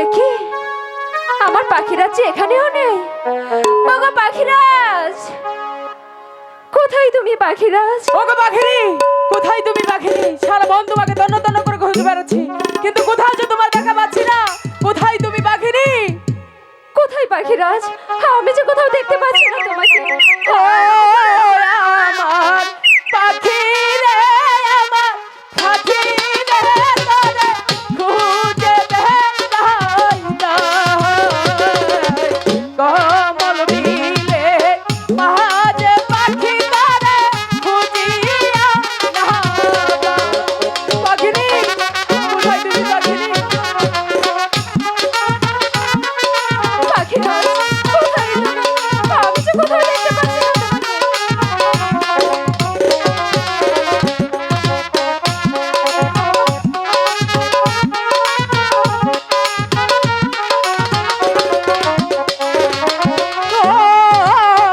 একি আমার পাখিরাজ যে এখানেও নেই। ওগো পাখিরাজ, কোথায় তুমি পাখিরাজ? ওগো পাখিরি, কোথায় তুমি পাখিরি? সারা বন তোমাকে তন্ন তন্ন করে খুঁজে বেড়াচ্ছি, কিন্তু কোথাও যে তোমার দেখা পাচ্ছি না। কোথায় তুমি পাখিরি? কোথায় পাখিরাজ? আমি যে কোথাও দেখতে পাচ্ছি না তোমাকে। ও আমার পাখি রে, আমার পাখি রে, তোরে খুঁজে বেড়াই কমল বিলে মাঝে পাখি তারে খুঁজিয়া না। পাখিরি, কোথায় তুমি পাখিরি? পাখিরাজ, কোথায় তুমি? আমি যে কোথাও দেখতে পাচ্ছি না তোমাকে।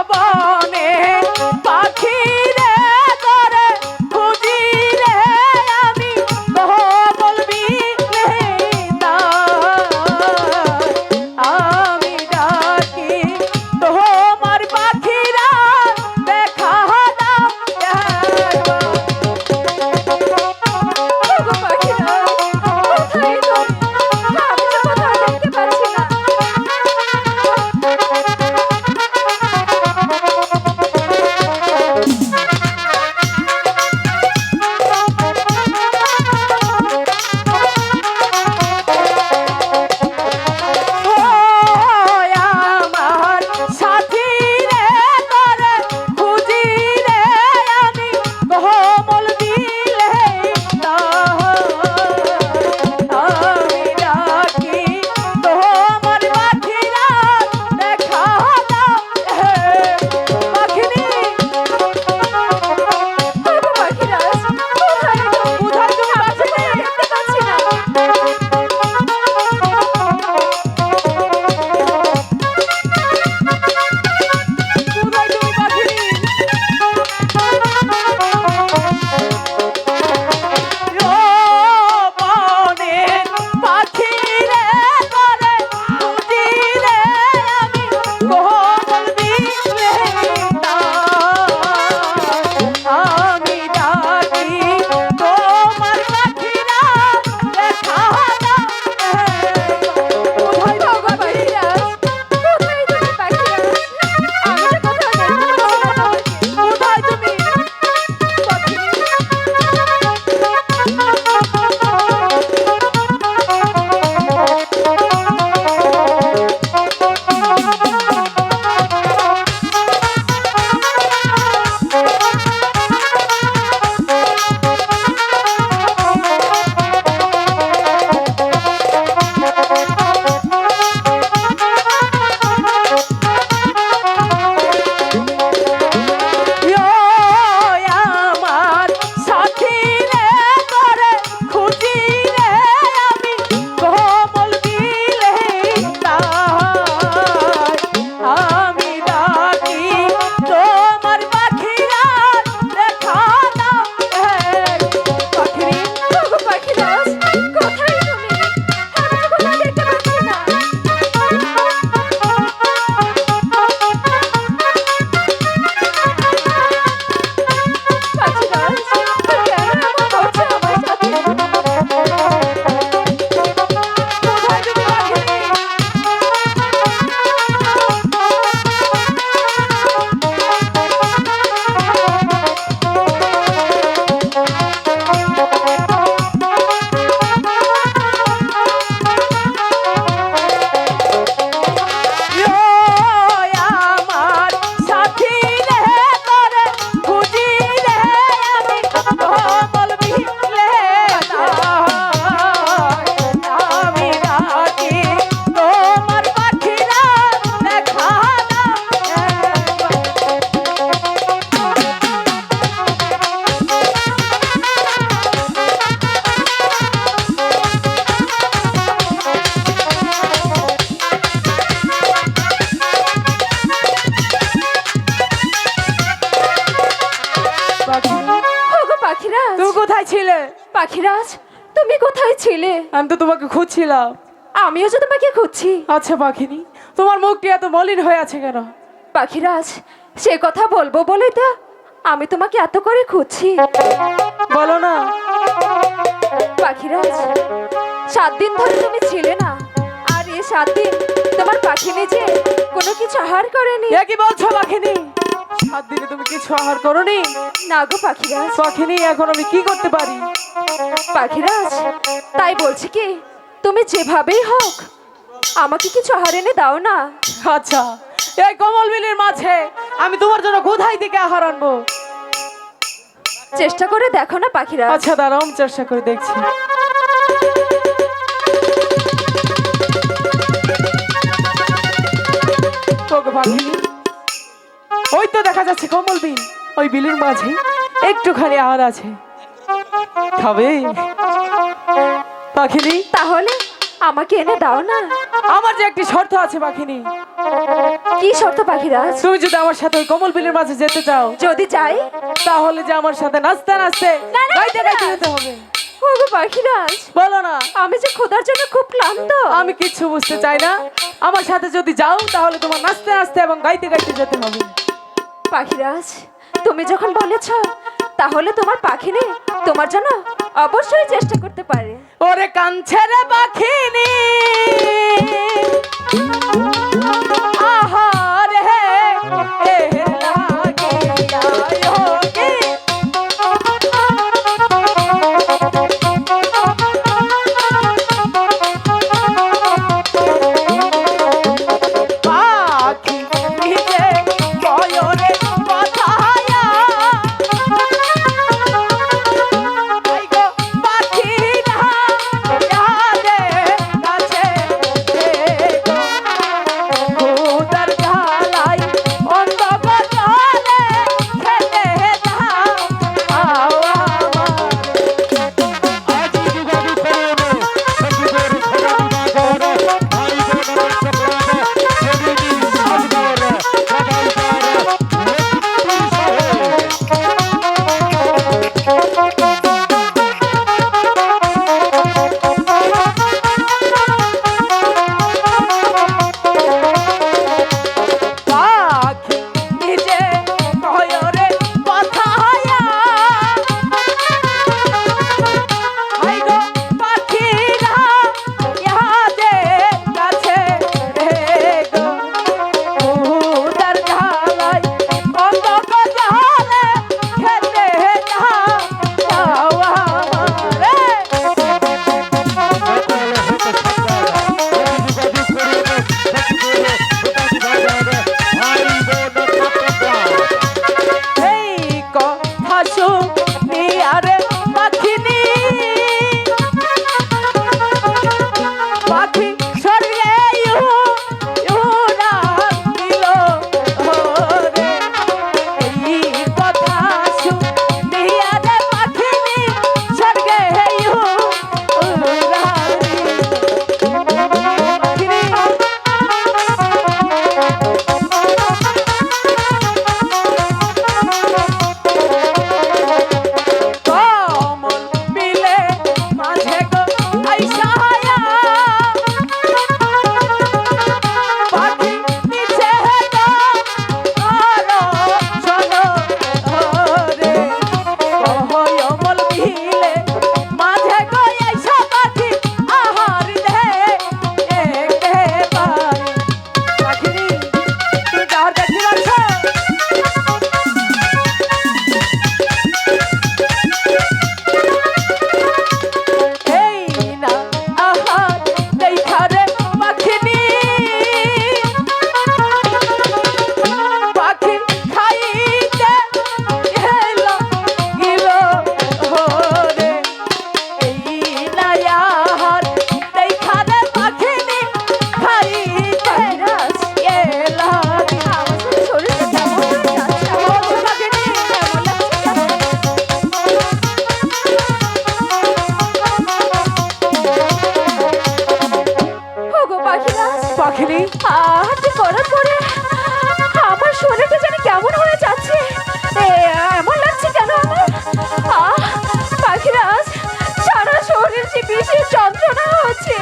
বনে পাখি রে, তোরে খুঁজি রে আমি কমল বিলে আমি ডাকি তোমার পাখিরা দেখা দাও একবার। ওগো পাখিরাজ, কোথায় তুমি? আমি যে কোথাও দেখতে পাচ্ছি না। ও আমার সাথী রে, তোরে খুঁজি রে আমি কমল বিলে আমি ডাকি তোমার পাখিরা দেখা দাও পাখিরি। ওগো পাখিরাজ, কোথায় তুমি? কোথায় তুমি আমি যে পাখিরি? কোথাও দেখতে পাচ্ছি না। কোথায় তুমি পাখিরি? ও বনের পাখি রে, তোরে খুঁজি রে আমি কমল বিলে আমি ডাকি তোমার পাখিরা দেখা দাও। কোথায় ওগো পাখিরাজ, কোথায় তুমি পাখিরাজ? আমি যে কোথাও দেখতে পাচ্ছি না তোমাকে। কোথায় তুমি পাখিরি? আমার সাথী রে, তোরে খুঁজি রে আমি কমল বিলে আমি ডাকি তোমার পাখিরা দেখা দাও পাখিরি। ওগো পাখিরাজ, কোথায় তুমি? আমি যে কোথাও দেখতে পাচ্ছি না। পাখিরাজ, কেন এমন করছো আমার সাথে? কোথায় তুমি পাখিরি? আমার সাথী রে, তোরে খুঁজি রে আমি কমল বিলে আমি ডাকি তোমার পাখিরা দেখা দাও পাখিরি। ওগো পাখিরাজ, তুমি কোথায় ছিলে? পাখিরাজ, তুমি কোথায় ছিলে? আমি তো তোমাকে খুঁজছিলাম। আমিও যে তোমাকে খুঁজছি। আচ্ছা পাখিনি, তোমার মুখটি এত মলিন হয়ে আছে কেন? পাখিরাজ, সে কথা বলবো বলে তো আমি তোমাকে এত করে খুঁজছি। বলো না। পাখিরাজ, 7 দিন ধরে তুমি ছিলে না, আর এই 7 দিন তোমার পাখিনি যে কোনো কিছু আহার করেনি। এ কি বলছো পাখিনি? 7 দিনে তুমি কিছু আহার করনি? না গো পাখিরাজ। পাখিনি, এখন আমি কি করতে পারি? পাখিরাজ, তাই বলছি কি, তুমি যেভাবেই হোক আমাকে কিছু আহার এনে দাও না। আচ্ছা, এই কমল বিলের মাঝে আমি তোমার জন্য কোথায় থেকে আহার আনবো? চেষ্টা করে দেখো না পাখিরাজ। আচ্ছা দাঁড়াও, আমি চেষ্টা করে দেখছি। ওগো পাখিনি, ওই তো দেখা যাচ্ছে কমল বিল। ওই বিলের মাঝে একটুখানি আহার আছে, খাবে? পাখিনি, তাহলে আমাকে এনে দাও না। আমার যে একটি শর্ত আছে পাখিনি। কি শর্ত পাখিরাজ? তুমি যদি আমার সাথে ওই কমল বিলের মাঝে যেতে চাও, যদি চাই তাহলে যে আমার সাথে নাচতে নাচতে না, না, গাইতে না। গাইতে যেতে হবে। ওগো পাখিরাজ, বলো না। আমি যে খোদার জন্য খুব ক্লান্ত। আমি কিচ্ছু বুঝতে চাই না। আমার সাথে যদি যাও তাহলে তোমার নাচতে নাচতে এবং গাইতে গাইতে যেতে হবে। পাখিরাজ, তুমি যখন বলেছ তাহলে তোমার পাখিনি তোমার জন্য অবশ্যই চেষ্টা করতে পারে। ওরে কাঞ্ছে রে পাখিনি, আহারে এ লাগিয়া যোগী। পাখি নিজে কয়রে কথায়া, আই গো পাখি না যারে কাছে গো, খুদার ঝালাই অন্ধকার জলে খেতে দাও পাখি নিজে কয়রে কথায়া, আই গো পাখি না ইয়াদে কাছে গো, খুদার ঝালাই অন্ধকার জলে খেতে দাও আমারে। এই কথা শুনি আরে পাখিনি, পাখি সরিয়ে উড়াল দিল ওরে। এই কথা শুনি আরে পাখিনি, স্বর্গে উড়াল দিল পাখিনি। কমল বিলে মাঝে গো আইসায়া, পাখি নিচে গো আরো শোনো রে। কমল বিলে মাঝে গো আইসা পাখি আহার দে একেবারে। পাখিনি, তুমি কি আহার দেখতে পাচ্ছ? এই না আহার দেখা রে পাখিনি, পাখি খাইতে গেলো রে। এই না আহার দেখা রে পাখিনি, খাইতে গেলো রে। আমার শরীরটা কেমন হয়ে যাচ্ছে। বলছো পাখিনি? কেমন লাগছে? ওগো পাখিরাজ, পাখিনি, আহারটি করার পরে আমার শরীরটা জানি কেমন হয়ে যাচ্ছে। এমন লাগছে কেন আমার? পাখিরাজ, সারা শরীর যে বিশেষ যন্ত্রণা হচ্ছে।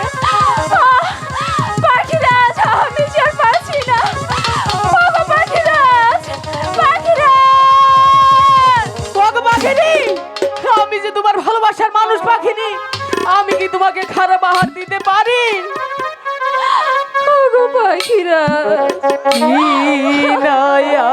তোমাকে খারাপ আহার দিতে পারি? ওগো পাখিরাজ, কি নয়া